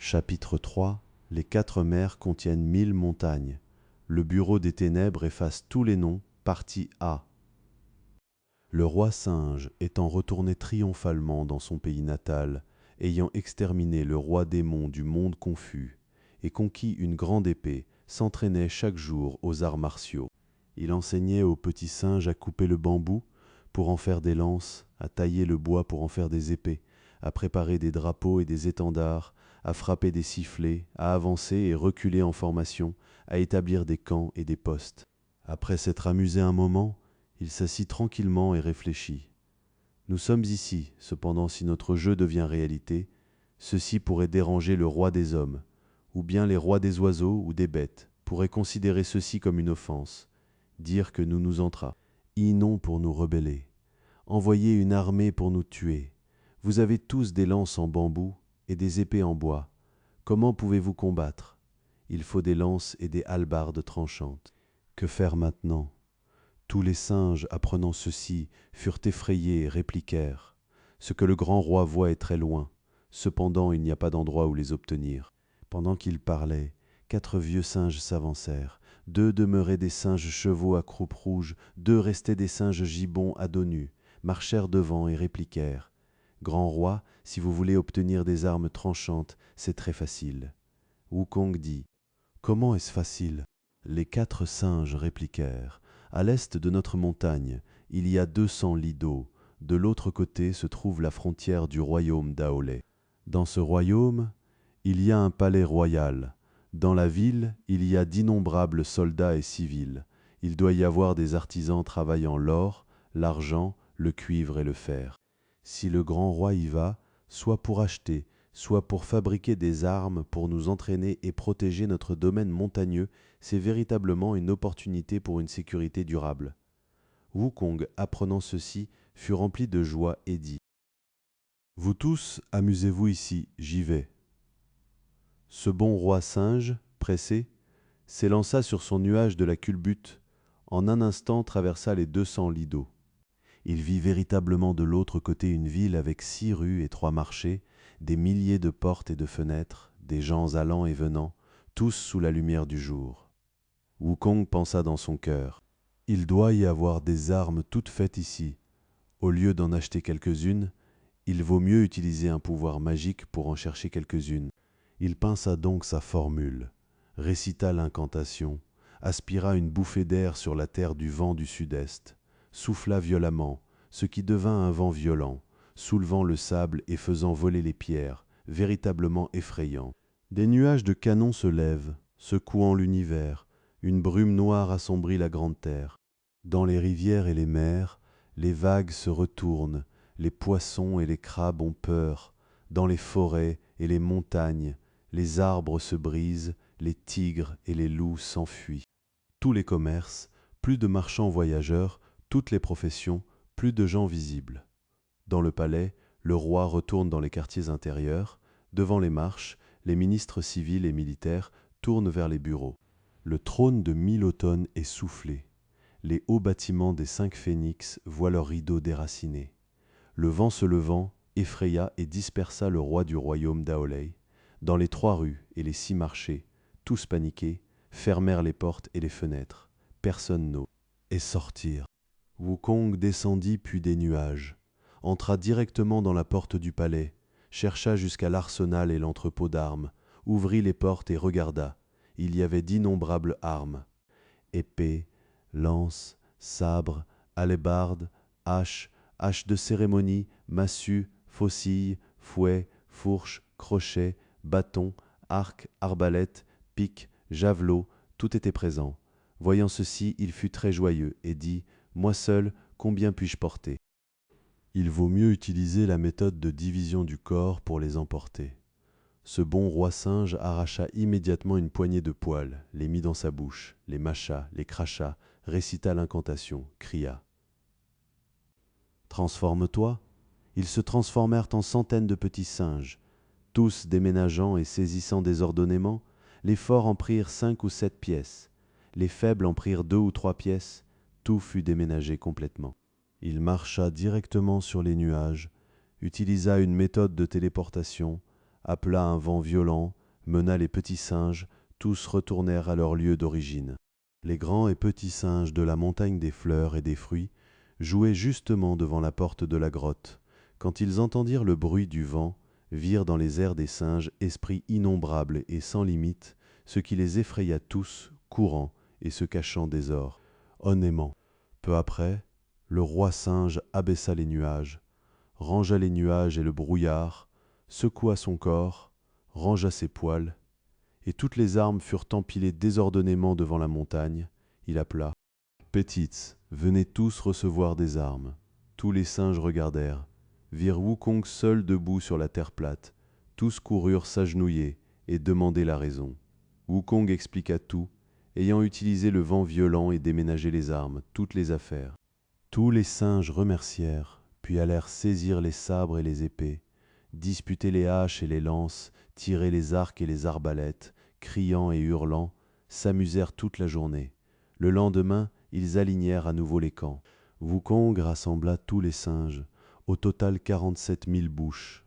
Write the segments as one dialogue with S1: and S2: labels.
S1: Chapitre 3. Les 4 mers contiennent 1000 montagnes. Le bureau des ténèbres efface tous les noms. Partie A. Le roi singe étant retourné triomphalement dans son pays natal, ayant exterminé le roi démon du monde confus, et conquis une grande épée, s'entraînait chaque jour aux arts martiaux. Il enseignait aux petits singes à couper le bambou pour en faire des lances, à tailler le bois pour en faire des épées, à préparer des drapeaux et des étendards, à frapper des sifflets, à avancer et reculer en formation, à établir des camps et des postes. Après s'être amusé un moment, il s'assit tranquillement et réfléchit. Nous sommes ici, cependant si notre jeu devient réalité, ceci pourrait déranger le roi des hommes, ou bien les rois des oiseaux ou des bêtes pourraient considérer ceci comme une offense, dire que nous nous entraînons pour nous rebeller, envoyer une armée pour nous tuer. Vous avez tous des lances en bambou et des épées en bois. Comment pouvez-vous combattre? Il faut des lances et des hallebardes tranchantes. Que faire maintenant? Tous les singes, apprenant ceci, furent effrayés et répliquèrent. Ce que le grand roi voit est très loin. Cependant, il n'y a pas d'endroit où les obtenir. Pendant qu'il parlait, 4 vieux singes s'avancèrent. 2 demeuraient des singes chevaux à croupe rouge, 2 restaient des singes gibbons à dos nus, marchèrent devant et répliquèrent. Grand roi, si vous voulez obtenir des armes tranchantes, c'est très facile. Wukong dit. Comment est-ce facile? Les 4 singes répliquèrent. À l'est de notre montagne, il y a 200 lits d'eau. De l'autre côté se trouve la frontière du royaume d'Aolé. Dans ce royaume, il y a un palais royal. Dans la ville, il y a d'innombrables soldats et civils. Il doit y avoir des artisans travaillant l'or, l'argent, le cuivre et le fer. Si le grand roi y va, soit pour acheter, soit pour fabriquer des armes pour nous entraîner et protéger notre domaine montagneux, c'est véritablement une opportunité pour une sécurité durable. Wukong, apprenant ceci, fut rempli de joie et dit « Vous tous, amusez-vous ici, j'y vais. » Ce bon roi singe, pressé, s'élança sur son nuage de la culbute, en un instant traversa les 200 lits d'eau. Il vit véritablement de l'autre côté une ville avec 6 rues et 3 marchés, des milliers de portes et de fenêtres, des gens allant et venant, tous sous la lumière du jour. Wukong pensa dans son cœur. Il doit y avoir des armes toutes faites ici. Au lieu d'en acheter quelques-unes, il vaut mieux utiliser un pouvoir magique pour en chercher quelques-unes. Il pinça donc sa formule, récita l'incantation, aspira une bouffée d'air sur la terre du vent du sud-est, souffla violemment, ce qui devint un vent violent, soulevant le sable et faisant voler les pierres, véritablement effrayant. Des nuages de canons se lèvent, secouant l'univers, une brume noire assombrit la grande terre. Dans les rivières et les mers, les vagues se retournent, les poissons et les crabes ont peur. Dans les forêts et les montagnes, les arbres se brisent, les tigres et les loups s'enfuient. Tous les commerces, plus de marchands voyageurs, toutes les professions, plus de gens visibles. Dans le palais, le roi retourne dans les quartiers intérieurs. Devant les marches, les ministres civils et militaires tournent vers les bureaux. Le trône de 1000 automnes est soufflé. Les hauts bâtiments des 5 phénix voient leurs rideaux déracinés. Le vent se levant, effraya et dispersa le roi du royaume d'Aolei. Dans les 3 rues et les 6 marchés, tous paniqués, fermèrent les portes et les fenêtres. Personne n'ose et sortir. Wukong descendit puis des nuages, entra directement dans la porte du palais, chercha jusqu'à l'arsenal et l'entrepôt d'armes, ouvrit les portes et regarda. Il y avait d'innombrables armes. Épées, lances, sabres, hallebardes, haches, haches de cérémonie, massues, faucilles, fouets, fourches, crochets, bâtons, arcs, arbalètes, piques, javelots, tout était présent. Voyant ceci, il fut très joyeux et dit « Moi seul, combien puis-je porter ?» Il vaut mieux utiliser la méthode de division du corps pour les emporter. Ce bon roi singe arracha immédiatement une poignée de poils, les mit dans sa bouche, les mâcha, les cracha, récita l'incantation, cria « Transforme-toi !» Ils se transformèrent en centaines de petits singes. Tous déménageant et saisissant désordonnément, les forts en prirent 5 ou 7 pièces, les faibles en prirent 2 ou 3 pièces, tout fut déménagé complètement. Il marcha directement sur les nuages, utilisa une méthode de téléportation, appela un vent violent, mena les petits singes, tous retournèrent à leur lieu d'origine. Les grands et petits singes de la montagne des fleurs et des fruits jouaient justement devant la porte de la grotte, quand ils entendirent le bruit du vent, virent dans les airs des singes esprits innombrables et sans limite, ce qui les effraya tous, courant et se cachant des ors. Honnêtement, peu après, le roi singe abaissa les nuages, rangea les nuages et le brouillard, secoua son corps, rangea ses poils, et toutes les armes furent empilées désordonnément devant la montagne. Il appela « Petites, venez tous recevoir des armes. » Tous les singes regardèrent, virent Wukong seul debout sur la terre plate. Tous coururent s'agenouiller et demander la raison. Wukong expliqua tout, ayant utilisé le vent violent et déménagé les armes, toutes les affaires. Tous les singes remercièrent, puis allèrent saisir les sabres et les épées, disputer les haches et les lances, tirer les arcs et les arbalètes, criant et hurlant, s'amusèrent toute la journée. Le lendemain, ils alignèrent à nouveau les camps. Wukong rassembla tous les singes, au total 47 000 bouches.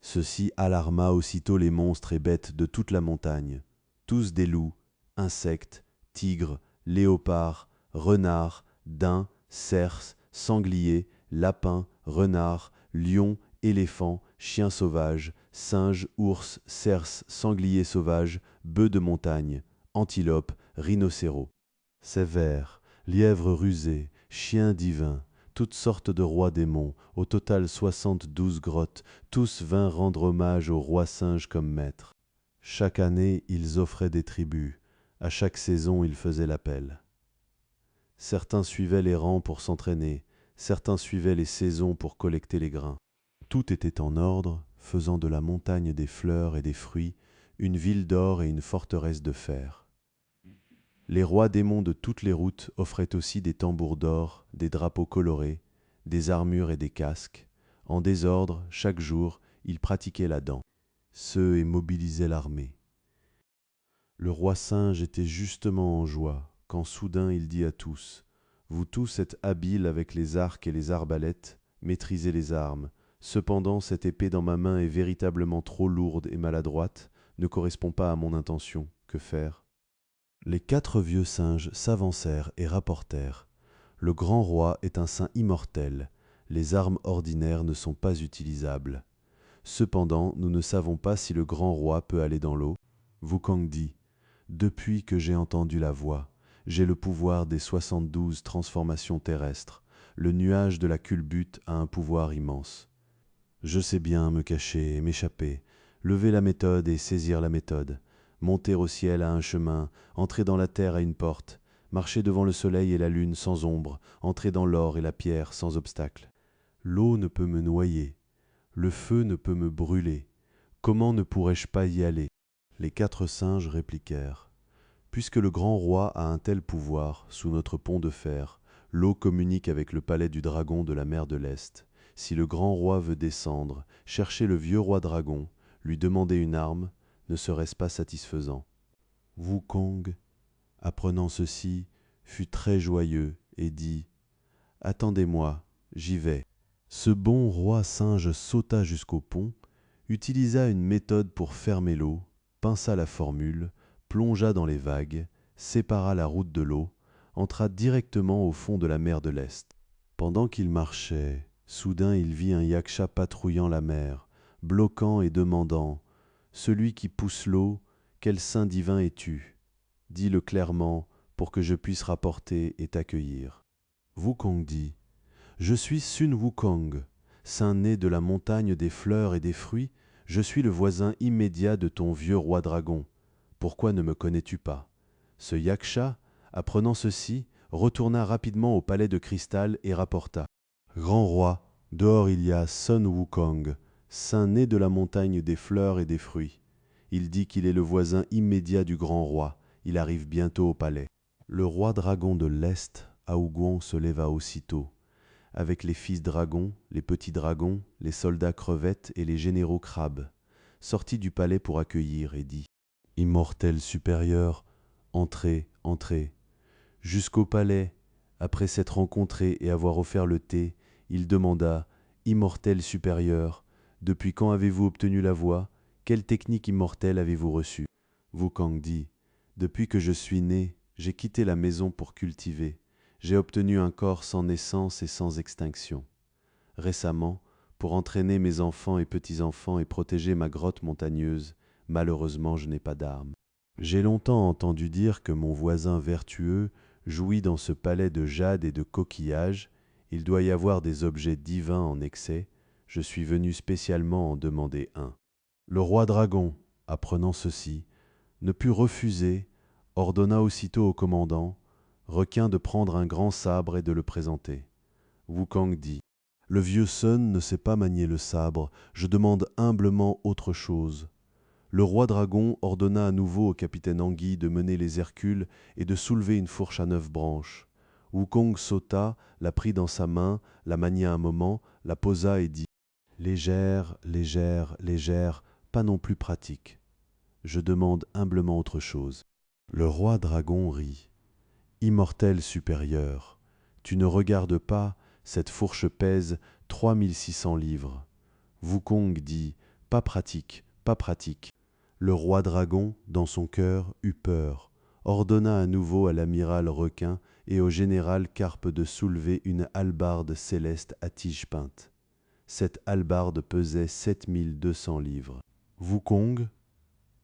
S1: Ceci alarma aussitôt les monstres et bêtes de toute la montagne, tous des loups, insectes, tigres, léopards, renards, daims, cerfs, sangliers, lapins, renards, lions, éléphants, chiens sauvages, singes, ours, cerfs, sangliers sauvages, bœufs de montagne, antilopes, rhinocéros. Sévères, lièvres rusés, chiens divins, toutes sortes de rois démons, au total 72 grottes, tous vinrent rendre hommage au roi singe comme maître. Chaque année, ils offraient des tribus, à chaque saison, ils faisaient l'appel. Certains suivaient les rangs pour s'entraîner, certains suivaient les saisons pour collecter les grains. Tout était en ordre, faisant de la montagne des fleurs et des fruits une ville d'or et une forteresse de fer. Les rois démons de toutes les routes offraient aussi des tambours d'or, des drapeaux colorés, des armures et des casques. En désordre, chaque jour, ils pratiquaient la danse. Ceux et mobilisaient l'armée. Le roi singe était justement en joie, quand soudain il dit à tous « Vous tous êtes habiles avec les arcs et les arbalètes, maîtrisez les armes. Cependant, cette épée dans ma main est véritablement trop lourde et maladroite, ne correspond pas à mon intention. Que faire ?» Les 4 vieux singes s'avancèrent et rapportèrent « Le grand roi est un saint immortel. Les armes ordinaires ne sont pas utilisables. Cependant, nous ne savons pas si le grand roi peut aller dans l'eau. » Wukong dit « Depuis que j'ai entendu la voix, j'ai le pouvoir des 72 transformations terrestres. Le nuage de la culbute a un pouvoir immense. Je sais bien me cacher et m'échapper, lever la méthode et saisir la méthode, monter au ciel à un chemin, entrer dans la terre à une porte, marcher devant le soleil et la lune sans ombre, entrer dans l'or et la pierre sans obstacle. L'eau ne peut me noyer, le feu ne peut me brûler. Comment ne pourrais-je pas y aller ?» Les 4 singes répliquèrent « Puisque le grand roi a un tel pouvoir, sous notre pont de fer, l'eau communique avec le palais du dragon de la mer de l'Est. Si le grand roi veut descendre, chercher le vieux roi dragon, lui demander une arme, ne serait-ce pas satisfaisant ?» Wukong, apprenant ceci, fut très joyeux et dit « Attendez-moi, j'y vais. » Ce bon roi singe sauta jusqu'au pont, utilisa une méthode pour fermer l'eau, pinça la formule, plongea dans les vagues, sépara la route de l'eau, entra directement au fond de la mer de l'Est. Pendant qu'il marchait, soudain il vit un yaksha patrouillant la mer, bloquant et demandant « Celui qui pousse l'eau, quel saint divin es-tu ? Dis-le clairement pour que je puisse rapporter et t'accueillir. » Wukong dit « Je suis Sun Wukong, saint né de la montagne des fleurs et des fruits, je suis le voisin immédiat de ton vieux roi dragon. Pourquoi ne me connais-tu pas ?» Ce yaksha, apprenant ceci, retourna rapidement au palais de cristal et rapporta « Grand roi, dehors il y a Sun Wukong, saint né de la montagne des fleurs et des fruits. Il dit qu'il est le voisin immédiat du grand roi, il arrive bientôt au palais. » Le roi dragon de l'Est, Aougouan, se leva aussitôt. Avec les fils dragons, les petits dragons, les soldats crevettes et les généraux crabes, sortit du palais pour accueillir et dit « Immortel supérieur, entrez, entrez. » Jusqu'au palais, après s'être rencontré et avoir offert le thé, il demanda « Immortel supérieur, Depuis quand avez-vous obtenu la voix? Quelle technique immortelle avez-vous reçue? Wukong dit, depuis que je suis né, j'ai quitté la maison pour cultiver. J'ai obtenu un corps sans naissance et sans extinction. Récemment, pour entraîner mes enfants et petits-enfants et protéger ma grotte montagneuse, malheureusement je n'ai pas d'armes. J'ai longtemps entendu dire que mon voisin vertueux jouit dans ce palais de jade et de coquillages, il doit y avoir des objets divins en excès, je suis venu spécialement en demander un. Le roi dragon, apprenant ceci, ne put refuser, ordonna aussitôt au commandant, Requin de prendre un grand sabre et de le présenter. Wukong dit, le vieux Sun ne sait pas manier le sabre, je demande humblement autre chose. Le roi dragon ordonna à nouveau au capitaine Anguille de mener les Hercules et de soulever une fourche à 9 branches. Wukong sauta, la prit dans sa main, la mania un moment, la posa et dit « Légère, légère, légère, pas non plus pratique. Je demande humblement autre chose. » Le roi dragon rit. « Immortel supérieur, tu ne regardes pas, cette fourche pèse 3600 livres. » Wukong dit « Pas pratique, pas pratique. » Le roi dragon, dans son cœur, eut peur, ordonna à nouveau à l'amiral Requin et au général Carpe de soulever une hallebarde céleste à tige peinte. Cette hallebarde pesait 7200 livres. Wukong,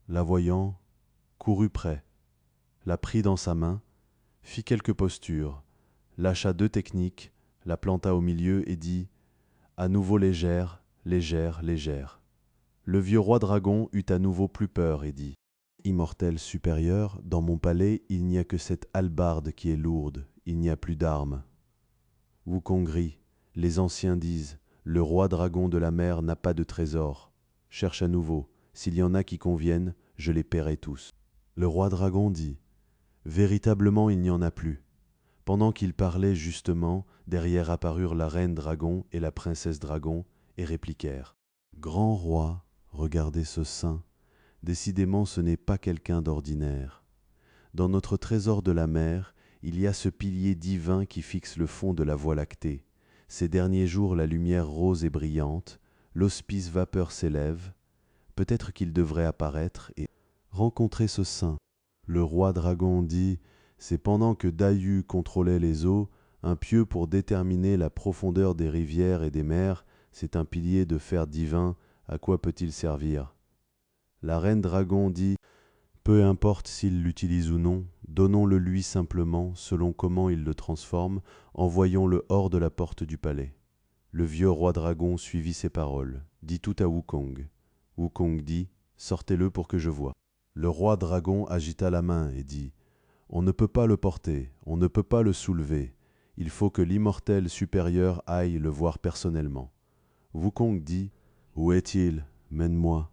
S1: la voyant, courut près, la prit dans sa main, fit quelques postures, lâcha 2 techniques, la planta au milieu et dit « À nouveau légère, légère, légère. » Le vieux roi dragon eut à nouveau plus peur et dit « Immortel supérieur, dans mon palais, il n'y a que cette hallebarde qui est lourde, il n'y a plus d'armes. » Wukong rit. Les anciens disent « Le roi dragon de la mer n'a pas de trésor. Cherche à nouveau, s'il y en a qui conviennent, je les paierai tous. » Le roi dragon dit « Véritablement il n'y en a plus. » Pendant qu'il parlait justement, derrière apparurent la reine dragon et la princesse dragon et répliquèrent « Grand roi, regardez ce saint, décidément ce n'est pas quelqu'un d'ordinaire. Dans notre trésor de la mer, il y a ce pilier divin qui fixe le fond de la Voie lactée. Ces derniers jours la lumière rose et brillante, l'hospice vapeur s'élève, peut-être qu'il devrait apparaître et rencontrer ce saint. » Le roi dragon dit « C'est pendant que Dayu contrôlait les eaux, un pieu pour déterminer la profondeur des rivières et des mers, c'est un pilier de fer divin, à quoi peut-il servir ?» La reine dragon dit « Peu importe s'il l'utilise ou non, donnons-le lui simplement, selon comment il le transforme, envoyons-le hors de la porte du palais. » Le vieux roi dragon suivit ces paroles, dit tout à Wukong. Wukong dit « Sortez-le pour que je voie. » Le roi dragon agita la main et dit « On ne peut pas le porter, on ne peut pas le soulever. Il faut que l'immortel supérieur aille le voir personnellement. » Wukong dit « Où est-il? Mène-moi. »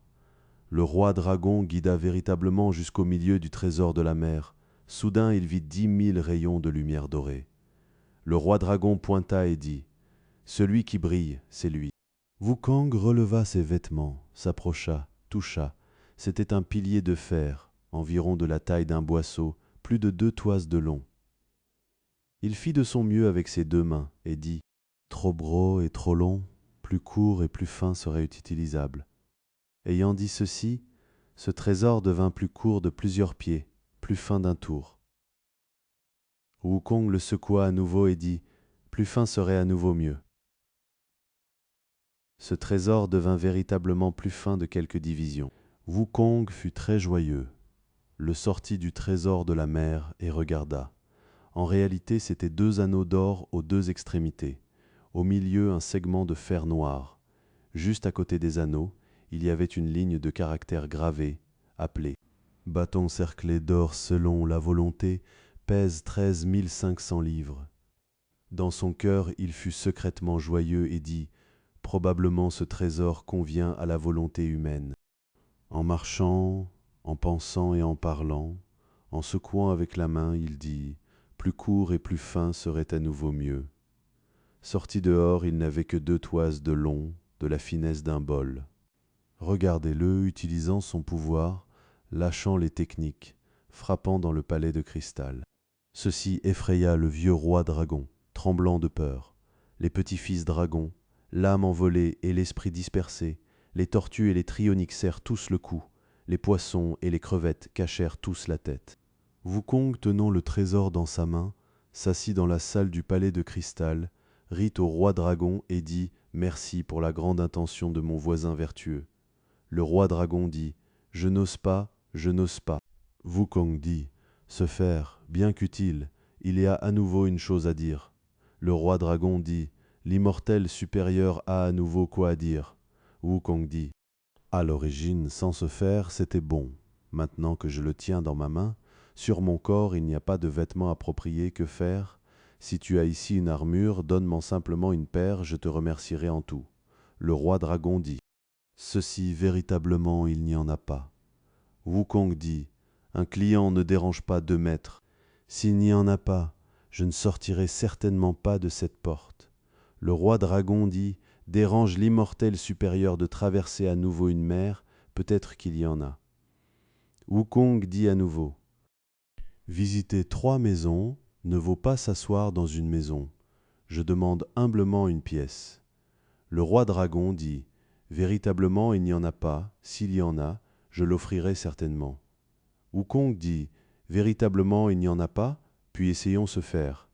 S1: Le roi dragon guida véritablement jusqu'au milieu du trésor de la mer. Soudain il vit 10 000 rayons de lumière dorée. Le roi dragon pointa et dit « Celui qui brille, c'est lui. » Wukong releva ses vêtements, s'approcha, toucha. C'était un pilier de fer, environ de la taille d'un boisseau, plus de 2 toises de long. Il fit de son mieux avec ses 2 mains et dit « Trop gros et trop long, plus court et plus fin serait utilisable. » Ayant dit ceci, ce trésor devint plus court de plusieurs pieds, plus fin d'1 tour. Wukong le secoua à nouveau et dit « Plus fin serait à nouveau mieux. » Ce trésor devint véritablement plus fin de quelques divisions. Wukong fut très joyeux, le sortit du trésor de la mer et regarda. En réalité, c'étaient 2 anneaux d'or aux 2 extrémités, au milieu un segment de fer noir. Juste à côté des anneaux, il y avait une ligne de caractères gravés, appelée « Bâton cerclé d'or selon la volonté, pèse 13 500 livres. » Dans son cœur, il fut secrètement joyeux et dit « Probablement ce trésor convient à la volonté humaine. » En marchant, en pensant et en parlant, en secouant avec la main, il dit « Plus court et plus fin serait à nouveau mieux. » Sorti dehors, il n'avait que 2 toises de long, de la finesse d'un bol. Regardez-le utilisant son pouvoir, lâchant les techniques, frappant dans le palais de cristal. Ceci effraya le vieux roi dragon, tremblant de peur. Les petits-fils dragons, l'âme envolée et l'esprit dispersé, Les tortues et les trionyxèrent tous le cou, les poissons et les crevettes cachèrent tous la tête. Wukong, tenant le trésor dans sa main, s'assit dans la salle du palais de cristal, rit au roi dragon et dit « Merci pour la grande intention de mon voisin vertueux ». Le roi dragon dit « Je n'ose pas, je n'ose pas ». Wukong dit « Se faire, bien qu'utile, il y a à nouveau une chose à dire ». Le roi dragon dit « L'immortel supérieur a à nouveau quoi à dire ». Wukong dit « À l'origine, sans se faire, c'était bon. Maintenant que je le tiens dans ma main, sur mon corps il n'y a pas de vêtements appropriés, que faire? Si tu as ici une armure, donne-moi simplement une paire, je te remercierai en tout. » Le roi dragon dit « Ceci véritablement il n'y en a pas. » Wukong dit « Un client ne dérange pas deux maîtres. S'il n'y en a pas, je ne sortirai certainement pas de cette porte. » Le roi dragon dit « Dérange l'immortel supérieur de traverser à nouveau une mer, peut-être qu'il y en a. » Wukong dit à nouveau « Visiter 3 maisons ne vaut pas s'asseoir dans une maison. Je demande humblement une pièce. » Le roi dragon dit « Véritablement il n'y en a pas, s'il y en a, je l'offrirai certainement. » Wukong dit « Véritablement il n'y en a pas, puis essayons se faire. »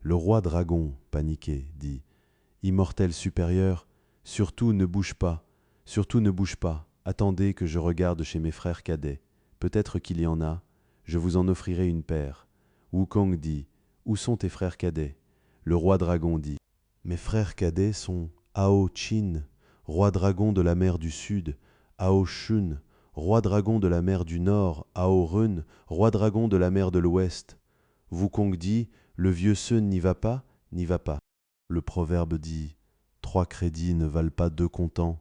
S1: Le roi dragon, paniqué, dit « Immortel supérieur, surtout ne bouge pas, surtout ne bouge pas, attendez que je regarde chez mes frères cadets, peut-être qu'il y en a, je vous en offrirai une paire. » Wukong dit « Où sont tes frères cadets ?» Le roi dragon dit « Mes frères cadets sont Hao Qin, roi dragon de la mer du Sud, Hao Shun, roi dragon de la mer du Nord, Hao Run, roi dragon de la mer de l'Ouest. » Wukong dit « Le vieux Sun n'y va pas, n'y va pas. » Le proverbe dit « 3 crédits ne valent pas 2 comptants.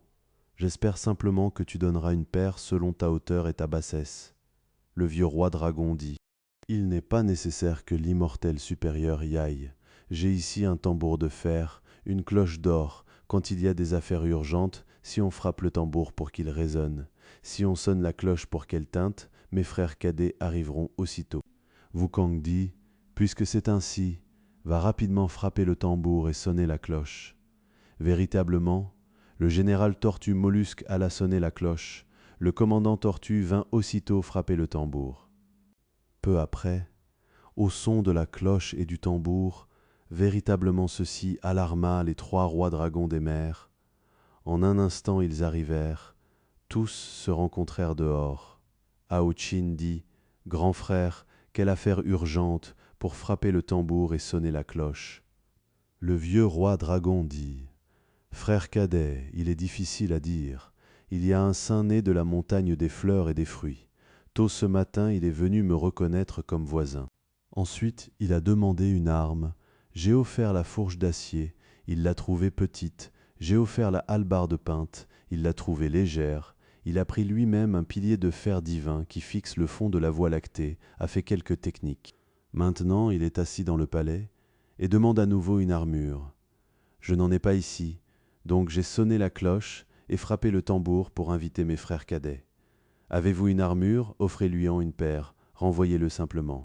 S1: J'espère simplement que tu donneras une paire selon ta hauteur et ta bassesse. » Le vieux roi dragon dit « Il n'est pas nécessaire que l'immortel supérieur y aille. J'ai ici un tambour de fer, une cloche d'or. Quand il y a des affaires urgentes, si on frappe le tambour pour qu'il résonne, si on sonne la cloche pour qu'elle tinte, mes frères cadets arriveront aussitôt. » Wukong dit « Puisque c'est ainsi, va rapidement frapper le tambour et sonner la cloche. » Véritablement, le général Tortue Mollusque alla sonner la cloche. Le commandant Tortue vint aussitôt frapper le tambour. Peu après, au son de la cloche et du tambour, véritablement ceci alarma les 3 rois dragons des mers. En un instant ils arrivèrent, tous se rencontrèrent dehors. Hao Qin dit « Grand frère, quelle affaire urgente pour frapper le tambour et sonner la cloche ?» Le vieux roi dragon dit « Frère cadet, il est difficile à dire. Il y a un saint né de la montagne des fleurs et des fruits. Tôt ce matin, il est venu me reconnaître comme voisin. Ensuite, il a demandé une arme. J'ai offert la fourche d'acier. Il l'a trouvée petite. J'ai offert la hallebarde peinte. Il l'a trouvée légère. Il a pris lui-même un pilier de fer divin qui fixe le fond de la Voie lactée, a fait quelques techniques. Maintenant, il est assis dans le palais et demande à nouveau une armure. Je n'en ai pas ici, donc j'ai sonné la cloche et frappé le tambour pour inviter mes frères cadets. Avez-vous une armure? Offrez-lui-en une paire, renvoyez-le simplement. »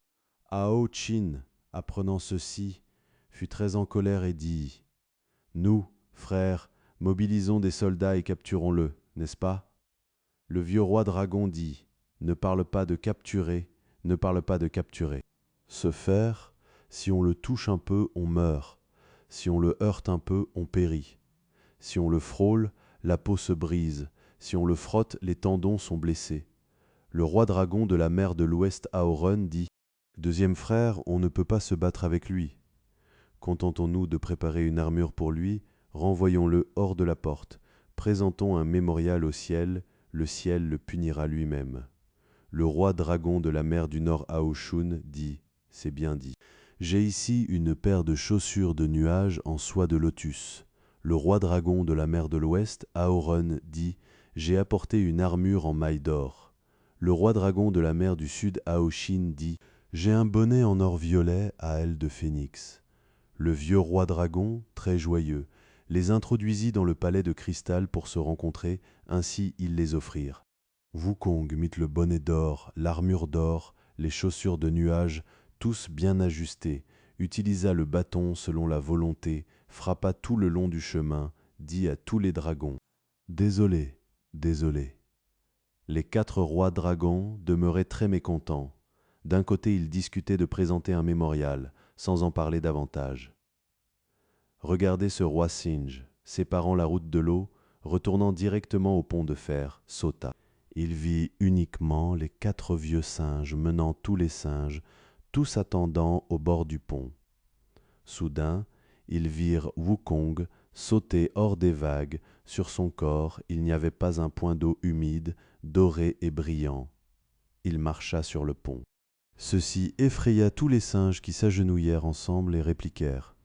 S1: Hao Qin, apprenant ceci, fut très en colère et dit « Nous, frères, mobilisons des soldats et capturons-le, n'est-ce pas ?» Le vieux roi dragon dit « Ne parle pas de capturer, ne parle pas de capturer. Se faire, si on le touche un peu, on meurt. Si on le heurte un peu, on périt. Si on le frôle, la peau se brise. Si on le frotte, les tendons sont blessés. » Le roi dragon de la mer de l'Ouest Hao Run dit « Deuxième frère, on ne peut pas se battre avec lui. Contentons-nous de préparer une armure pour lui, renvoyons-le hors de la porte. Présentons un mémorial au ciel, le ciel le punira lui-même. » Le roi dragon de la mer du Nord Hao Shun dit « C'est bien dit. J'ai ici une paire de chaussures de nuages en soie de lotus. » Le roi dragon de la mer de l'Ouest Hao Run dit « J'ai apporté une armure en maille d'or. » Le roi dragon de la mer du Sud Hao Qin dit « J'ai un bonnet en or violet à ailes de phénix. » Le vieux roi dragon, très joyeux, les introduisit dans le palais de cristal pour se rencontrer, ainsi ils les offrirent. Wukong mit le bonnet d'or, l'armure d'or, les chaussures de nuages, tous bien ajustés, utilisa le bâton selon la volonté, frappa tout le long du chemin, dit à tous les dragons Désolé, désolé. Les 4 rois dragons demeuraient très mécontents. D'un côté, ils discutaient de présenter un mémorial, sans en parler davantage. Regardez ce roi Singe, séparant la route de l'eau, retournant directement au pont de fer, sauta. Il vit uniquement les 4 vieux singes menant tous les singes, tous attendant au bord du pont. Soudain, ils virent Wukong sauter hors des vagues. Sur son corps, il n'y avait pas un point d'eau humide, doré et brillant. Il marcha sur le pont. Ceci effraya tous les singes qui s'agenouillèrent ensemble et répliquèrent: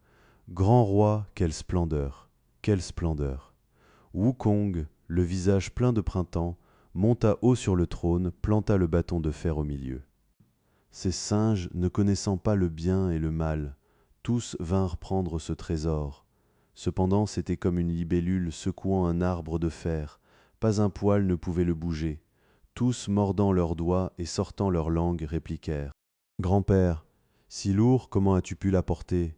S1: Grand roi, quelle splendeur! Quelle splendeur! Wukong, le visage plein de printemps, monta haut sur le trône, planta le bâton de fer au milieu. Ces singes, ne connaissant pas le bien et le mal, tous vinrent prendre ce trésor. Cependant, c'était comme une libellule secouant un arbre de fer. Pas un poil ne pouvait le bouger. Tous, mordant leurs doigts et sortant leur langue, répliquèrent: Grand-père, si lourd, comment as-tu pu l'apporter?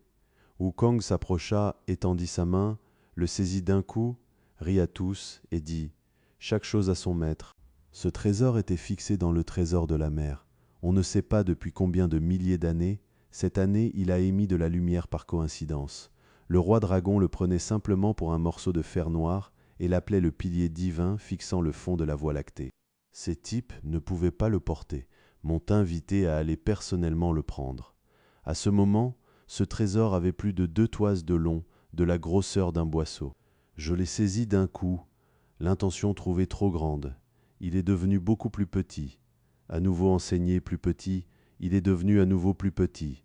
S1: Wukong s'approcha, étendit sa main, le saisit d'un coup, rit à tous et dit: Chaque chose a son maître. Ce trésor était fixé dans le trésor de la mer. On ne sait pas depuis combien de milliers d'années. Cette année, il a émis de la lumière par coïncidence. Le roi dragon le prenait simplement pour un morceau de fer noir et l'appelait le pilier divin fixant le fond de la Voie lactée. Ces types ne pouvaient pas le porter, m'ont invité à aller personnellement le prendre. À ce moment, ce trésor avait plus de 2 toises de long, de la grosseur d'un boisseau. Je l'ai saisi d'un coup, l'intention trouvée trop grande. Il est devenu beaucoup plus petit. À nouveau enseigné plus petit, il est devenu à nouveau plus petit.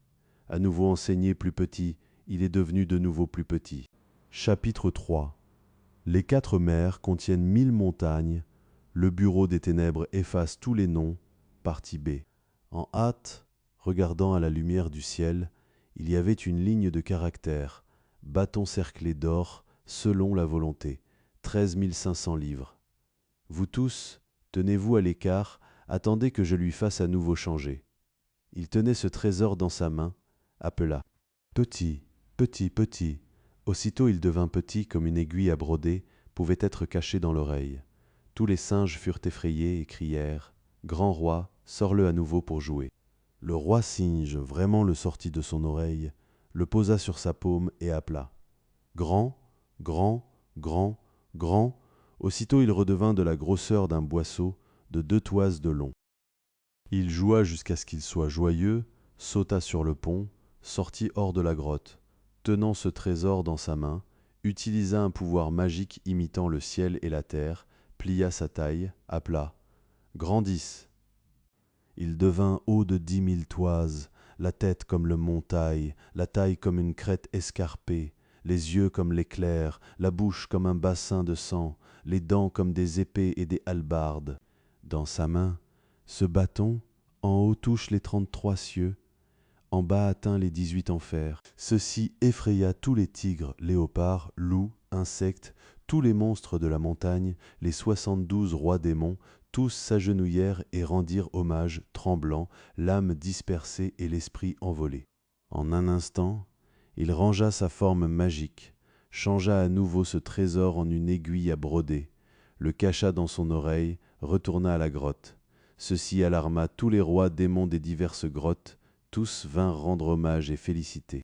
S1: À nouveau enseigné plus petit, il est devenu de nouveau plus petit. Chapitre 3. Les 4 mers contiennent 1000 montagnes. Le bureau des ténèbres efface tous les noms. Partie B. En hâte, regardant à la lumière du ciel, il y avait une ligne de caractères, bâton cerclé d'or, selon la volonté, 13 500 livres. Vous tous, tenez-vous à l'écart, attendez que je lui fasse à nouveau changer. Il tenait ce trésor dans sa main, appela: Petit, petit, petit. Aussitôt il devint petit comme une aiguille à broder pouvait être cachée dans l'oreille. Tous les singes furent effrayés et crièrent: Grand roi, sors-le à nouveau pour jouer. Le roi singe vraiment le sortit de son oreille, le posa sur sa paume et appela: Grand, grand, grand, grand. Aussitôt il redevint de la grosseur d'un boisseau, de 2 toises de long. Il joua jusqu'à ce qu'il soit joyeux, sauta sur le pont, sortit hors de la grotte, tenant ce trésor dans sa main, utilisa un pouvoir magique imitant le ciel et la terre, plia sa taille, appela: Grandisse. Il devint haut de 10 000 toises, la tête comme le montail, la taille comme une crête escarpée, les yeux comme l'éclair, la bouche comme un bassin de sang, les dents comme des épées et des hallebardes. Dans sa main, ce bâton, en haut touche les 33 cieux, en bas atteint les 18 enfers. Ceci effraya tous les tigres, léopards, loups, insectes, tous les monstres de la montagne, les 72 rois démons, tous s'agenouillèrent et rendirent hommage, tremblants, l'âme dispersée et l'esprit envolé. En un instant, il rangea sa forme magique, changea à nouveau ce trésor en une aiguille à broder, le cacha dans son oreille, retourna à la grotte. Ceci alarma tous les rois démons des diverses grottes, tous vinrent rendre hommage et féliciter.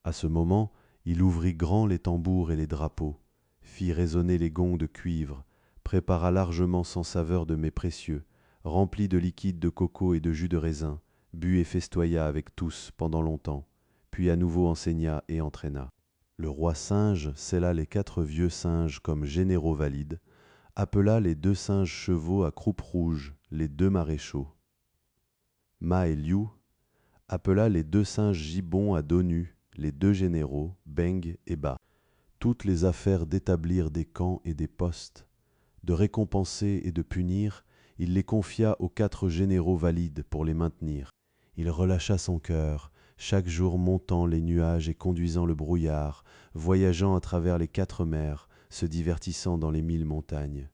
S1: À ce moment, il ouvrit grand les tambours et les drapeaux, fit résonner les gongs de cuivre, prépara largement sans saveur de mets précieux, remplit de liquide de coco et de jus de raisin, but et festoya avec tous pendant longtemps, puis à nouveau enseigna et entraîna. Le roi singe scella les 4 vieux singes comme généraux valides, appela les 2 singes chevaux à croupe rouge, les 2 maréchaux. Ma et Liu appela les 2 singes gibbons à dos nus, les 2 généraux, Beng et Ba. Toutes les affaires d'établir des camps et des postes, de récompenser et de punir, il les confia aux 4 généraux valides pour les maintenir. Il relâcha son cœur, chaque jour montant les nuages et conduisant le brouillard, voyageant à travers les 4 mers, se divertissant dans les 1000 montagnes.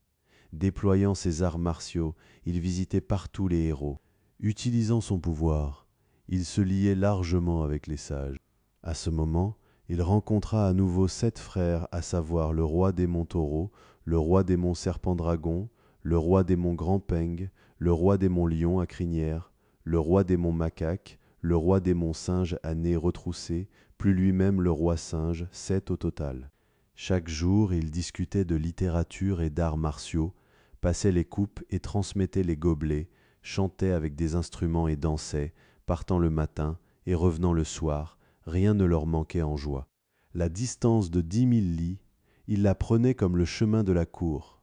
S1: Déployant ses arts martiaux, il visitait partout les héros. Utilisant son pouvoir, il se liait largement avec les sages. À ce moment, Il rencontra à nouveau 7 frères, à savoir le roi des monts Taureaux, le roi des monts Serpent-Dragon, le roi des monts Grand-Peng, le roi des monts Lion à crinière, le roi des monts Macaque, le roi des monts Singe à nez retroussé, plus lui-même le roi Singe, 7 au total. Chaque jour, ils discutaient de littérature et d'arts martiaux, passaient les coupes et transmettaient les gobelets, chantaient avec des instruments et dansaient, partant le matin et revenant le soir, rien ne leur manquait en joie. La distance de 10 000 lits, ils la prenaient comme le chemin de la cour.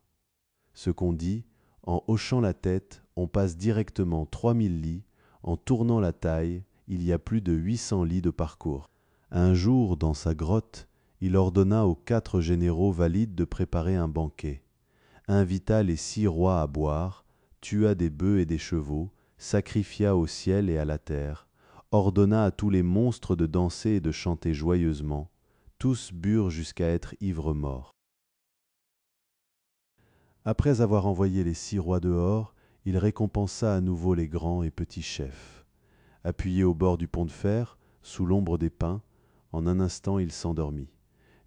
S1: Ce qu'on dit, en hochant la tête, on passe directement 3 000 lits, en tournant la taille, il y a plus de 800 lits de parcours. Un jour, dans sa grotte, il ordonna aux 4 généraux valides de préparer un banquet, invita les 6 rois à boire, tua des bœufs et des chevaux, sacrifia au ciel et à la terre, ordonna à tous les monstres de danser et de chanter joyeusement, tous burent jusqu'à être ivres-morts. Après avoir envoyé les 6 rois dehors, il récompensa à nouveau les grands et petits chefs. Appuyé au bord du pont de fer, sous l'ombre des pins, en un instant il s'endormit.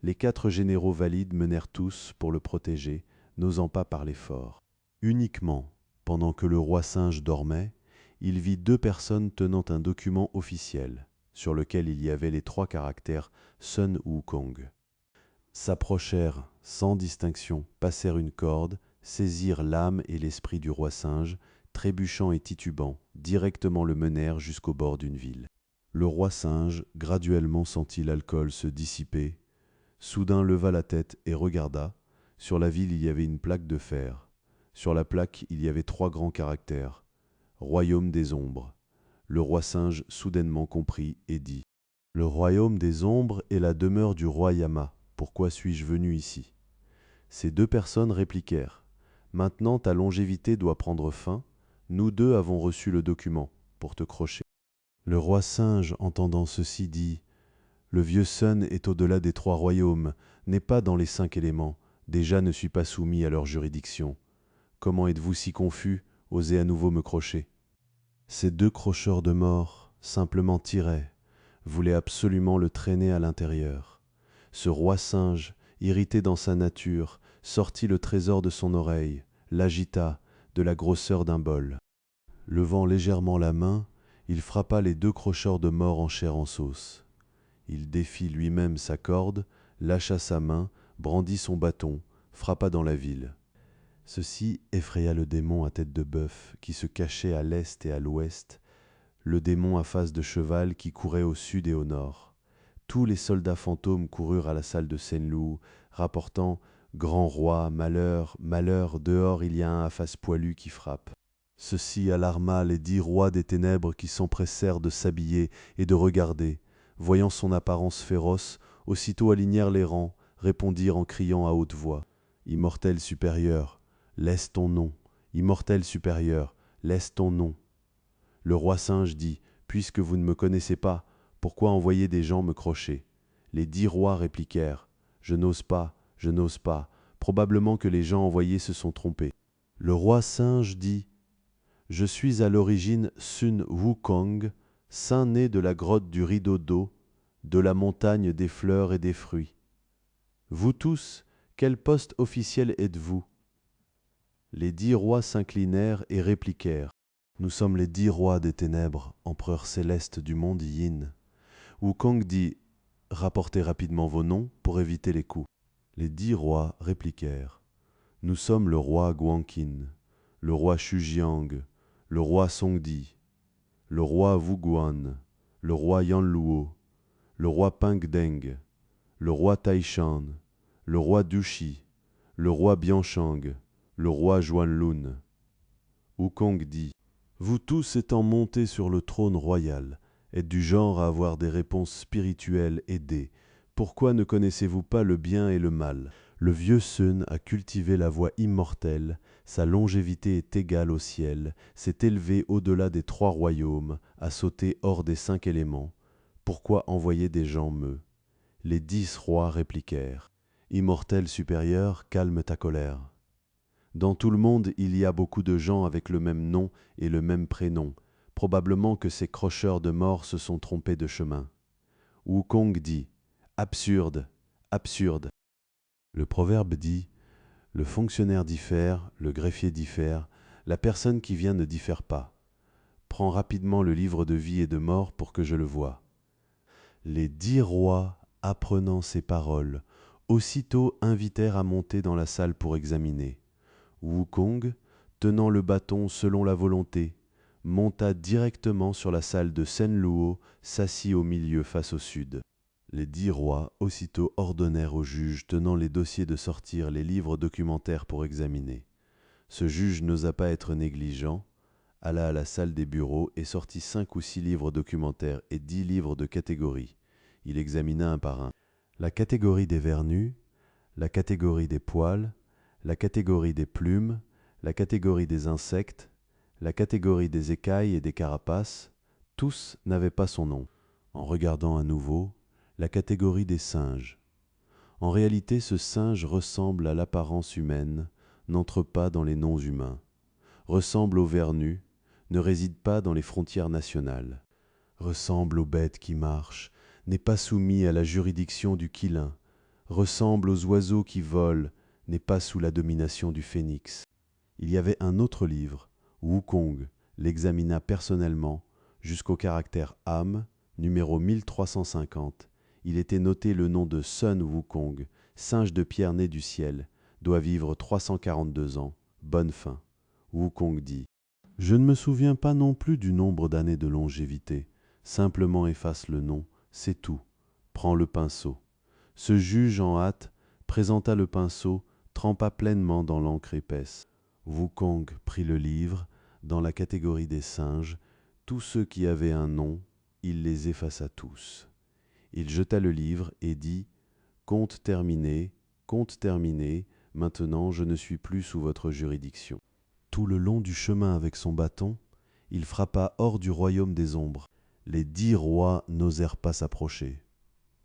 S1: Les 4 généraux valides menèrent tous pour le protéger, n'osant pas parler fort. Uniquement, pendant que le roi singe dormait, il vit 2 personnes tenant un document officiel, sur lequel il y avait les 3 caractères Sun Wukong. S'approchèrent sans distinction, passèrent une corde, saisirent l'âme et l'esprit du roi singe, trébuchant et titubant, directement le menèrent jusqu'au bord d'une ville. Le roi singe graduellement sentit l'alcool se dissiper, soudain leva la tête et regarda. Sur la ville il y avait une plaque de fer. Sur la plaque il y avait 3 grands caractères. Royaume des ombres. Le roi singe soudainement comprit et dit : Le royaume des ombres est la demeure du roi Yama. Pourquoi suis-je venu ici ? Ces 2 personnes répliquèrent : Maintenant ta longévité doit prendre fin. Nous 2 avons reçu le document pour te crocher. Le roi singe, entendant ceci, dit : Le vieux Sun est au-delà des 3 royaumes, n'est pas dans les 5 éléments. Déjà ne suis pas soumis à leur juridiction. Comment êtes-vous si confus ? Osez à nouveau me crocher. Ces 2 crocheurs de mort simplement tiraient, voulaient absolument le traîner à l'intérieur. Ce roi singe, irrité dans sa nature, sortit le trésor de son oreille, l'agita de la grosseur d'un bol. Levant légèrement la main, il frappa les 2 crocheurs de mort en chair en sauce. Il défit lui-même sa corde, lâcha sa main, brandit son bâton, frappa dans la ville. Ceci effraya le démon à tête de bœuf qui se cachait à l'est et à l'ouest, le démon à face de cheval qui courait au sud et au nord. Tous les soldats fantômes coururent à la salle de Senlou, rapportant « Grand roi, malheur, malheur, dehors il y a un à face poilu qui frappe ». Ceci alarma les 10 rois des ténèbres qui s'empressèrent de s'habiller et de regarder. Voyant son apparence féroce, aussitôt alignèrent les rangs, répondirent en criant à haute voix : Immortel supérieur, laisse ton nom. Immortel supérieur, laisse ton nom. Le roi singe dit : Puisque vous ne me connaissez pas, pourquoi envoyer des gens me crocher ? Les 10 rois répliquèrent : Je n'ose pas, je n'ose pas. Probablement que les gens envoyés se sont trompés. Le roi singe dit : Je suis à l'origine Sun Wukong, saint né de la grotte du rideau d'eau, de la montagne des fleurs et des fruits. Vous tous, quel poste officiel êtes-vous ? Les 10 rois s'inclinèrent et répliquèrent : Nous sommes les 10 rois des ténèbres, empereurs célestes du monde Yin. Wukong dit : Rapportez rapidement vos noms pour éviter les coups. Les 10 rois répliquèrent : Nous sommes le roi Guanqin, le roi Shujiang, le roi Songdi, le roi Wuguan, le roi Yanluo, le roi Pingdeng, le roi Taishan, le roi Dushi, le roi Bianshang, le roi Juanlun. Wukong dit : Vous tous étant montés sur le trône royal, êtes du genre à avoir des réponses spirituelles aidées. Pourquoi ne connaissez-vous pas le bien et le mal ? Le vieux Sun a cultivé la voie immortelle, sa longévité est égale au ciel, s'est élevé au-delà des 3 royaumes, a sauté hors des 5 éléments. Pourquoi envoyer des gens meux ? Les 10 rois répliquèrent : Immortel supérieur, calme ta colère. Dans tout le monde, il y a beaucoup de gens avec le même nom et le même prénom. Probablement que ces crocheurs de mort se sont trompés de chemin. Wukong dit : Absurde, absurde. Le proverbe dit: le fonctionnaire diffère, le greffier diffère, la personne qui vient ne diffère pas. Prends rapidement le livre de vie et de mort pour que je le voie. Les 10 rois, apprenant ces paroles, aussitôt invitèrent à monter dans la salle pour examiner. Wukong, tenant le bâton selon la volonté, monta directement sur la salle de Senluo, s'assit au milieu face au sud. Les 10 rois aussitôt ordonnèrent au juge tenant les dossiers de sortir les livres documentaires pour examiner. Ce juge n'osa pas être négligent, alla à la salle des bureaux et sortit 5 ou 6 livres documentaires et 10 livres de catégorie. Il examina un par un. La catégorie des vers nus, la catégorie des poils, la catégorie des plumes, la catégorie des insectes, la catégorie des écailles et des carapaces, tous n'avaient pas son nom. En regardant à nouveau, la catégorie des singes. En réalité, ce singe ressemble à l'apparence humaine, n'entre pas dans les noms humains, ressemble aux vers nus, ne réside pas dans les frontières nationales, ressemble aux bêtes qui marchent, n'est pas soumis à la juridiction du Qilin, ressemble aux oiseaux qui volent, n'est pas sous la domination du phénix. Il y avait un autre livre, Wukong l'examina personnellement jusqu'au caractère âme, numéro 1350. Il était noté le nom de Sun Wukong, singe de pierre né du ciel, doit vivre 342 ans, bonne fin. Wukong dit: je ne me souviens pas non plus du nombre d'années de longévité. Simplement efface le nom, c'est tout. Prends le pinceau. Ce juge en hâte présenta le pinceau, trempa pleinement dans l'encre épaisse. Wukong prit le livre, dans la catégorie des singes, tous ceux qui avaient un nom, il les effaça tous. Il jeta le livre et dit: compte terminé, maintenant je ne suis plus sous votre juridiction. Tout le long du chemin avec son bâton, il frappa hors du royaume des ombres. Les 10 rois n'osèrent pas s'approcher.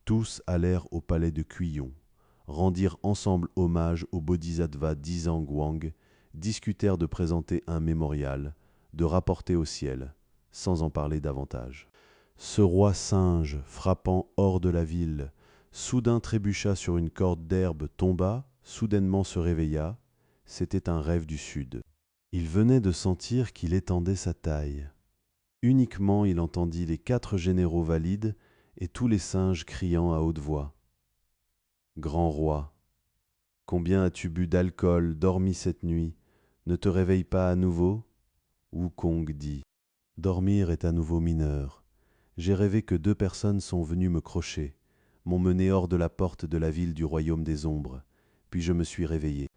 S1: Tous allèrent au palais de Cuillon, rendirent ensemble hommage au bodhisattva Dizang Wang, discutèrent de présenter un mémorial, de rapporter au ciel, sans en parler davantage. Ce roi singe, frappant hors de la ville, soudain trébucha sur une corde d'herbe, tomba, soudainement se réveilla. C'était un rêve du sud. Il venait de sentir qu'il étendait sa taille. Uniquement il entendit les 4 généraux valides et tous les singes criant à haute voix: grand roi, combien as-tu bu d'alcool, dormi cette nuit? Ne te réveille pas à nouveau? Wukong dit: dormir est à nouveau mineur. J'ai rêvé que 2 personnes sont venues me crocher, m'ont mené hors de la porte de la ville du royaume des ombres, puis je me suis réveillé.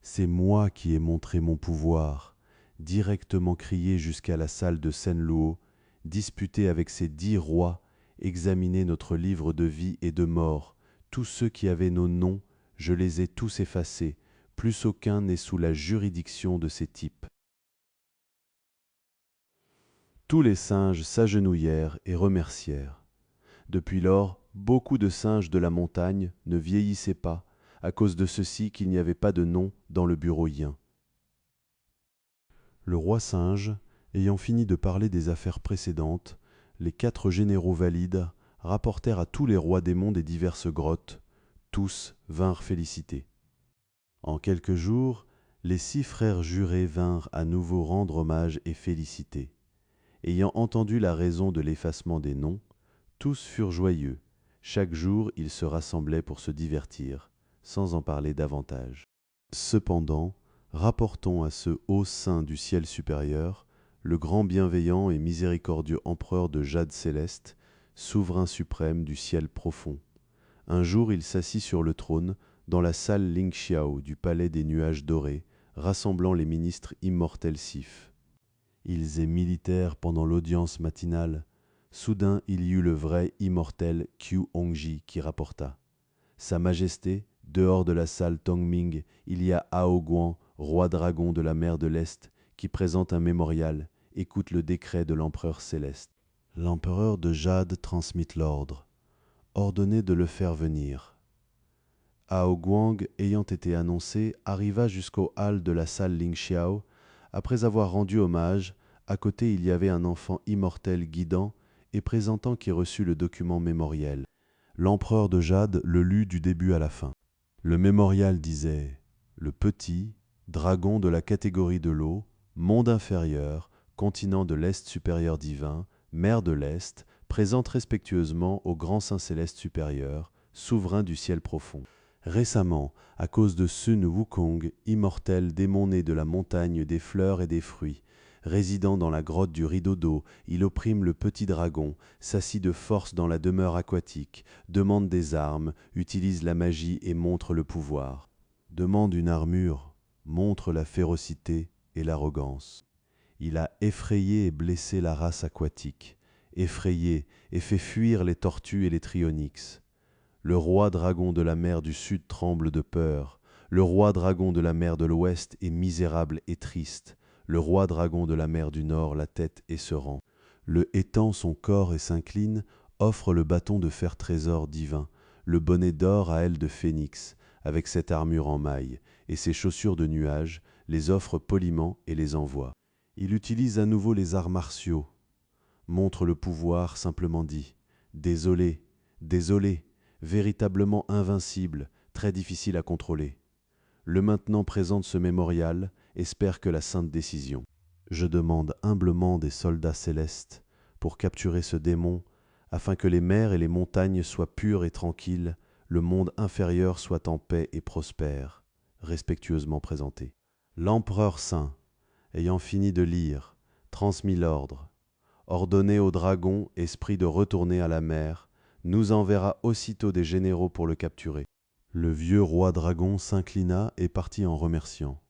S1: C'est moi qui ai montré mon pouvoir, directement crié jusqu'à la salle de Senluo, disputé avec ces 10 rois, examiné notre livre de vie et de mort. Tous ceux qui avaient nos noms, je les ai tous effacés, plus aucun n'est sous la juridiction de ces types. Tous les singes s'agenouillèrent et remercièrent. Depuis lors, beaucoup de singes de la montagne ne vieillissaient pas, à cause de ceci qu'il n'y avait pas de nom dans le bureau yin. Le roi singe, ayant fini de parler des affaires précédentes, les 4 généraux valides rapportèrent à tous les rois démons des diverses grottes. Tous vinrent féliciter. En quelques jours, les 6 frères jurés vinrent à nouveau rendre hommage et féliciter. Ayant entendu la raison de l'effacement des noms, tous furent joyeux. Chaque jour, ils se rassemblaient pour se divertir, sans en parler davantage. Cependant, rapportons à ce haut saint du ciel supérieur, le grand bienveillant et miséricordieux empereur de jade céleste, souverain suprême du ciel profond. Un jour, il s'assit sur le trône, dans la salle Lingxiao du palais des nuages dorés, rassemblant les ministres immortels Sif. Ils et militaires pendant l'audience matinale. Soudain, il y eut le vrai immortel Qiu Hongji qui rapporta: Sa Majesté, dehors de la salle Tongming, il y a Hao Guang, roi dragon de la mer de l'Est, qui présente un mémorial, écoute le décret de l'empereur céleste. L'empereur de Jade transmit l'ordre. Ordonnez de le faire venir. Hao Guang, ayant été annoncé, arriva jusqu'au hall de la salle Lingxiao. Après avoir rendu hommage, à côté il y avait un enfant immortel guidant et présentant qui reçut le document mémoriel. L'empereur de Jade le lut du début à la fin. Le mémorial disait « Le petit, dragon de la catégorie de l'eau, monde inférieur, continent de l'Est supérieur divin, mer de l'Est, présente respectueusement au grand saint céleste supérieur, souverain du ciel profond. Récemment, à cause de Sun Wukong, immortel démon né de la montagne des fleurs et des fruits, résidant dans la grotte du rideau d'eau, il opprime le petit dragon, s'assit de force dans la demeure aquatique, demande des armes, utilise la magie et montre le pouvoir. Demande une armure, montre la férocité et l'arrogance. Il a effrayé et blessé la race aquatique, effrayé et fait fuir les tortues et les trionyx. Le roi dragon de la mer du Sud tremble de peur. Le roi dragon de la mer de l'Ouest est misérable et triste. Le roi dragon de la mer du Nord la tête et se rend. Le étend son corps et s'incline, offre le bâton de fer trésor divin, le bonnet d'or à ailes de phénix, avec cette armure en maille, et ses chaussures de nuage, les offre poliment et les envoie. Il utilise à nouveau les arts martiaux, montre le pouvoir simplement dit. Désolé, désolé, véritablement invincible, très difficile à contrôler. Le maintenant présente ce mémorial, espère que la sainte décision. Je demande humblement des soldats célestes pour capturer ce démon, afin que les mers et les montagnes soient pures et tranquilles, le monde inférieur soit en paix et prospère. Respectueusement présenté. L'empereur saint, ayant fini de lire, transmit l'ordre. Ordonnez au dragon, esprit de retourner à la mer, nous enverra aussitôt des généraux pour le capturer. Le vieux roi dragon s'inclina et partit en remerciant.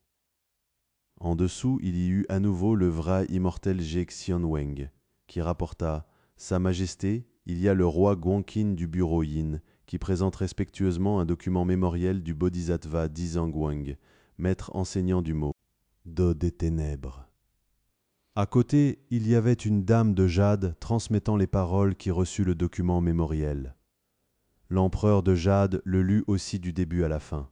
S1: En dessous, il y eut à nouveau le vrai immortel Xianweng, qui rapporta « Sa Majesté, il y a le roi Guanqin du bureau Yin, qui présente respectueusement un document mémoriel du Bodhisattva Dizangwang, maître enseignant du mot. Do des ténèbres. » À côté, il y avait une dame de jade transmettant les paroles qui reçut le document mémoriel. L'empereur de Jade le lut aussi du début à la fin.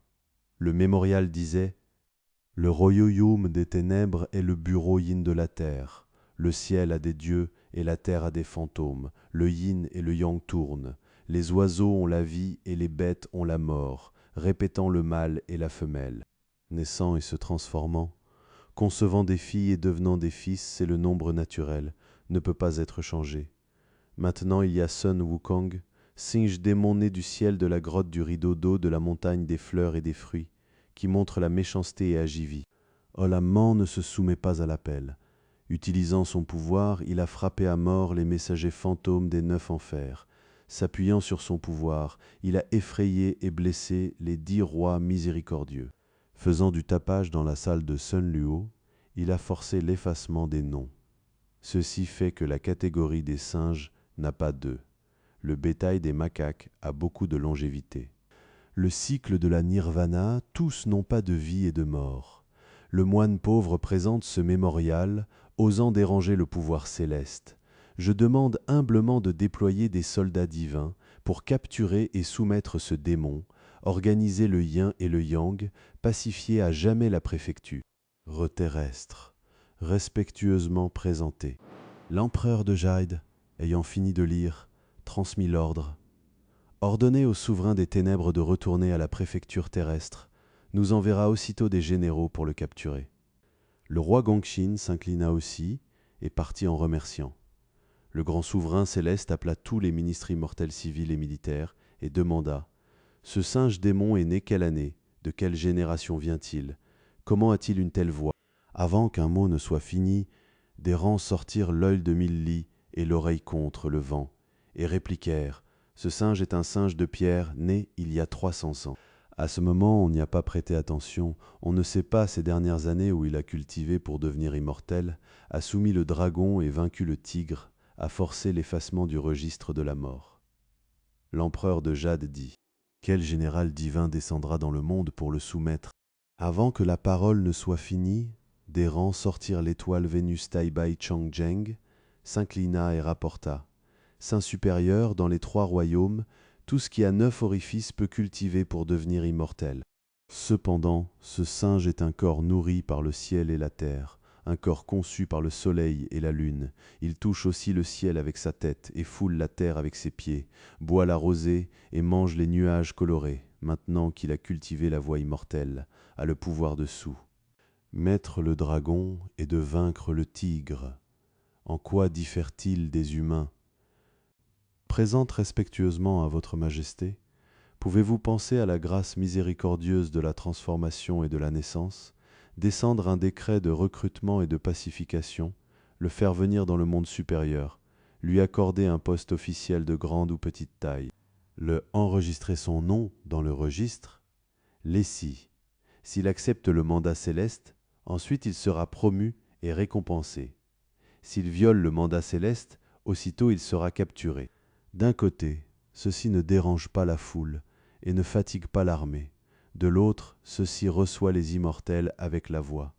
S1: Le mémorial disait « Le royaume des ténèbres est le bureau yin de la terre. Le ciel a des dieux et la terre a des fantômes. Le yin et le yang tournent. Les oiseaux ont la vie et les bêtes ont la mort, répétant le mâle et la femelle. Naissant et se transformant, concevant des filles et devenant des fils, c'est le nombre naturel, ne peut pas être changé. Maintenant il y a Sun Wukong, singe démon né du ciel de la grotte du rideau d'eau de la montagne des fleurs et des fruits, qui montre la méchanceté et agivie. Olaman ne se soumet pas à l'appel. Utilisant son pouvoir, il a frappé à mort les messagers fantômes des 9 enfers. S'appuyant sur son pouvoir, il a effrayé et blessé les 10 rois miséricordieux. Faisant du tapage dans la salle de Sun Luo, il a forcé l'effacement des noms. Ceci fait que la catégorie des singes n'a pas d'œufs. Le bétail des macaques a beaucoup de longévité. Le cycle de la nirvana, tous n'ont pas de vie et de mort. Le moine pauvre présente ce mémorial, osant déranger le pouvoir céleste. Je demande humblement de déployer des soldats divins pour capturer et soumettre ce démon, organiser le yin et le yang, pacifier à jamais la préfecture. Reterrestre, respectueusement présenté. L'empereur de Jade, ayant fini de lire, transmit l'ordre. Ordonnez au souverain des ténèbres de retourner à la préfecture terrestre, nous enverra aussitôt des généraux pour le capturer. Le roi Gongxin s'inclina aussi et partit en remerciant. Le grand souverain céleste appela tous les ministres immortels civils et militaires et demanda « Ce singe démon est né quelle année? De quelle génération vient-il? Comment a-t-il une telle voix ?» Avant qu'un mot ne soit fini, des rangs sortirent l'œil de 1000 lits et l'oreille contre le vent, et répliquèrent « Ce singe est un singe de pierre né il y a 300 ans. » À ce moment, on n'y a pas prêté attention, on ne sait pas ces dernières années où il a cultivé pour devenir immortel, a soumis le dragon et vaincu le tigre, a forcé l'effacement du registre de la mort. L'empereur de Jade dit « Quel général divin descendra dans le monde pour le soumettre ?» Avant que la parole ne soit finie, des rangs sortirent l'étoile Vénus Taibai Changjeng, s'inclina et rapporta « Saint supérieur, dans les 3 royaumes, tout ce qui a 9 orifices peut cultiver pour devenir immortel. Cependant, ce singe est un corps nourri par le ciel et la terre, un corps conçu par le soleil et la lune. Il touche aussi le ciel avec sa tête et foule la terre avec ses pieds, boit la rosée et mange les nuages colorés, maintenant qu'il a cultivé la voie immortelle, a le pouvoir dessous. Mettre le dragon et de vaincre le tigre. En quoi diffère-t-il des humains? Présente respectueusement à votre majesté, pouvez-vous penser à la grâce miséricordieuse de la transformation et de la naissance, descendre un décret de recrutement et de pacification, le faire venir dans le monde supérieur, lui accorder un poste officiel de grande ou petite taille, le enregistrer son nom dans le registre, Lessi. S'il accepte le mandat céleste, ensuite il sera promu et récompensé. S'il viole le mandat céleste, aussitôt il sera capturé. D'un côté, ceci ne dérange pas la foule et ne fatigue pas l'armée. De l'autre, ceci reçoit les immortels avec la voix.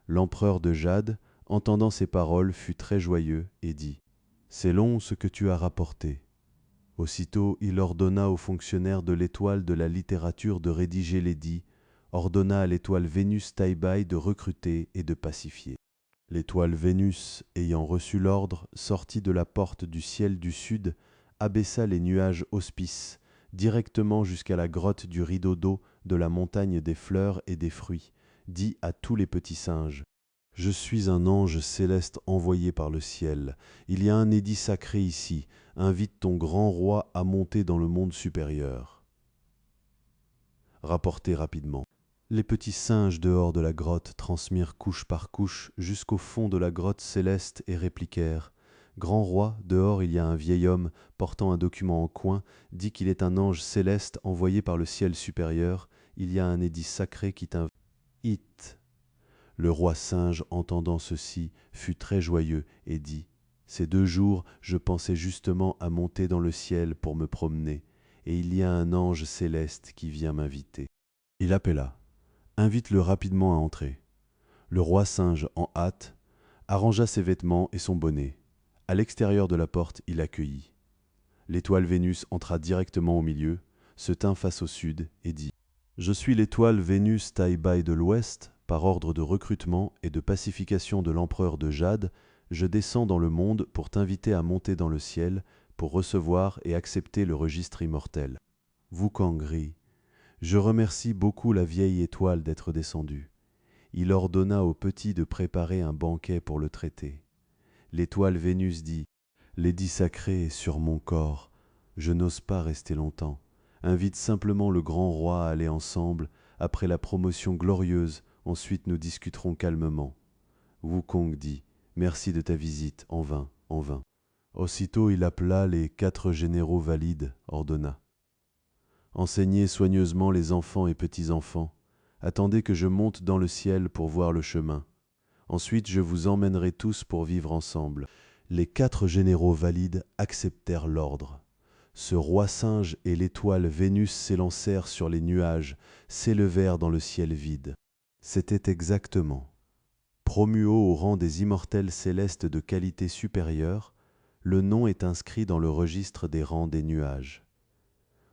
S1: L'empereur de Jade, entendant ces paroles, fut très joyeux et dit « C'est long ce que tu as rapporté. » Aussitôt, il ordonna aux fonctionnaires de l'étoile de la littérature de rédiger l'édit, ordonna à l'étoile Vénus Taïbaï de recruter et de pacifier. L'étoile Vénus, ayant reçu l'ordre, sortit de la porte du ciel du sud, abaissa les nuages auspices, directement jusqu'à la grotte du rideau d'eau de la montagne des fleurs et des fruits, dit à tous les petits singes « Je suis un ange céleste envoyé par le ciel. Il y a un édit sacré ici. Invite ton grand roi à monter dans le monde supérieur. » Rapportez rapidement. Les petits singes dehors de la grotte transmirent couche par couche jusqu'au fond de la grotte céleste et répliquèrent « Grand roi, dehors il y a un vieil homme portant un document en coin, dit qu'il est un ange céleste envoyé par le ciel supérieur. Il y a un édit sacré qui t'invite. » Le roi singe, entendant ceci, fut très joyeux et dit « Ces 2 jours, je pensais justement à monter dans le ciel pour me promener, et il y a un ange céleste qui vient m'inviter. » Il appela « Invite-le rapidement à entrer. » Le roi singe, en hâte, arrangea ses vêtements et son bonnet. À l'extérieur de la porte, il accueillit. L'étoile Vénus entra directement au milieu, se tint face au sud et dit « Je suis l'étoile Vénus Taïbaï de l'Ouest. Par ordre de recrutement et de pacification de l'empereur de Jade, je descends dans le monde pour t'inviter à monter dans le ciel, pour recevoir et accepter le registre immortel. » Wukong rit. Je remercie beaucoup la vieille étoile d'être descendue. Il ordonna aux petits de préparer un banquet pour le traiter. L'étoile Vénus dit « L'édit sacré est sur mon corps. Je n'ose pas rester longtemps. Invite simplement le grand roi à aller ensemble, après la promotion glorieuse. Ensuite nous discuterons calmement. » Wukong dit « Merci de ta visite, en vain, en vain. » Aussitôt il appela les 4 généraux valides, ordonna « Enseignez soigneusement les enfants et petits-enfants. Attendez que je monte dans le ciel pour voir le chemin. Ensuite je vous emmènerai tous pour vivre ensemble. » Les 4 généraux valides acceptèrent l'ordre. Ce roi singe et l'étoile Vénus s'élancèrent sur les nuages, s'élevèrent dans le ciel vide. C'était exactement. Promuo au rang des immortels célestes de qualité supérieure, le nom est inscrit dans le registre des rangs des nuages.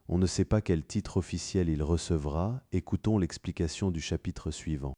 S1: On ne sait pas quel titre officiel il recevra, écoutons l'explication du chapitre suivant.